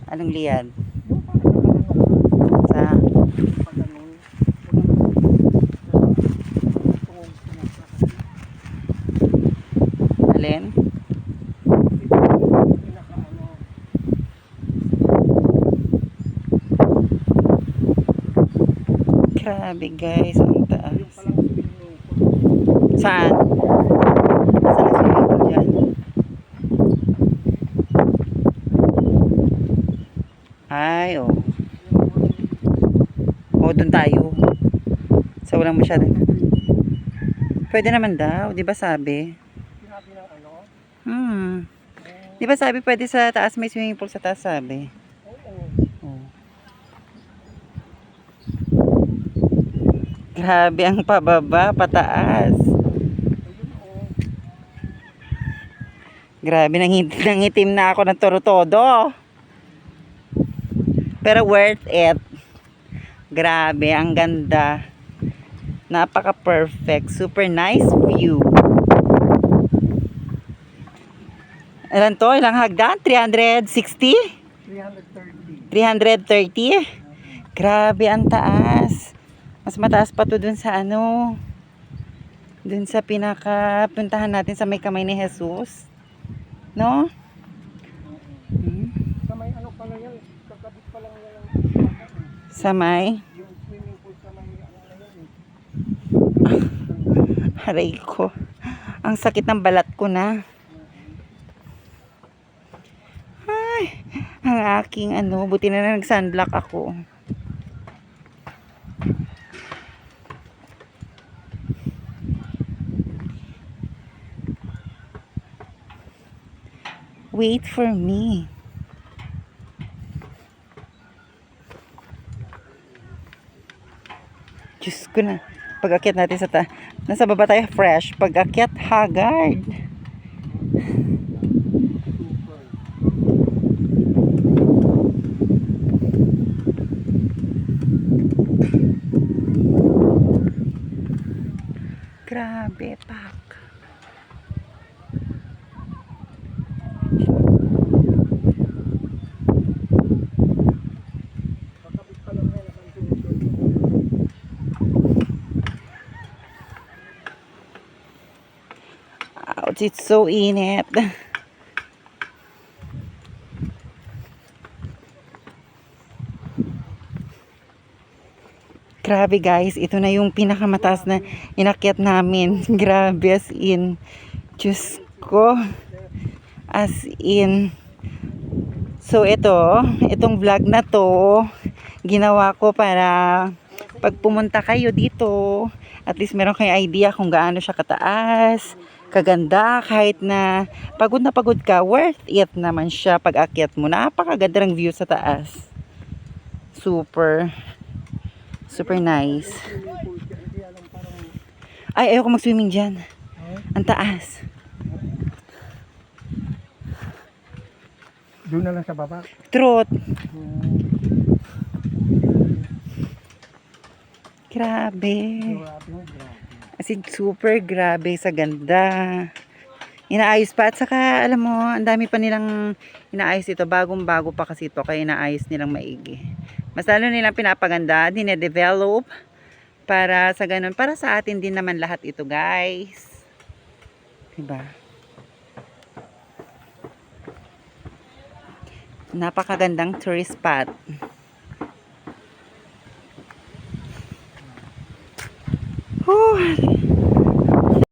Anong liyan? Yung parang Sa ganun. alin? Grabe guys, ang taas. Saan? Saan ang swimming pool dyan? Ay, oh. Oh, dun tayo. Sa walang masyadong. Pwede naman daw, di ba sabi? Sinabi ng ano? Di ba sabi pwede sa taas, may swimming pool sa taas sabi? Oo. Oh. Grabe ang pababa, pataas. Ayun oh. Grabe, nangitim na ako ng toro-todo. Pero worth it. Grabe, ang ganda. Napaka-perfect. Super nice view. Ilan to? Ilang hagdan? 360? 330. 330? Grabe, ang taas. Mas mataas pa to dun sa ano. Dun sa pinaka-puntahan natin sa may kamay ni Jesus. No? Sa may ano pala yan, kakabit pa lang yan. Sa may? Yung swimming pool sa may ano na yan eh. Aray ko. Ang sakit ng balat ko na. Ay, ang aking ano, buti na nag-sunblock ako. Wait for me. Diyos ko na. Pag-akyat natin sa nasa baba tayo fresh. Pag-akyat, haggard. Grabe, pak. Kakabit pa lang yan. Ouch, it's so init. Grabe guys, ito na yung pinakamataas na inakyat namin. Grabe as in. Diyos ko. As in. So itong vlog na to, ginawa ko para pag pumunta kayo dito, at least meron kayong idea kung gaano siya kataas, kaganda, kahit na pagod ka, worth it naman siya pag akyat mo. Napakaganda ng view sa taas. Super nice. Ay, ayoko mag-swimming dyan. Ang taas. Doon na lang sa baba. Truth. Grabe. As in, super grabe sa ganda. Inaayos pa. At saka, alam mo, ang dami pa nilang inaayos ito. Bagong-bago pa kasi ito. Kaya inaayos nilang maigi. Mas lalo nilang pinapaganda. Dine-develop. Para sa ganun. Para sa atin din naman lahat ito, guys. Diba? Napakagandang tourist spot. Whew.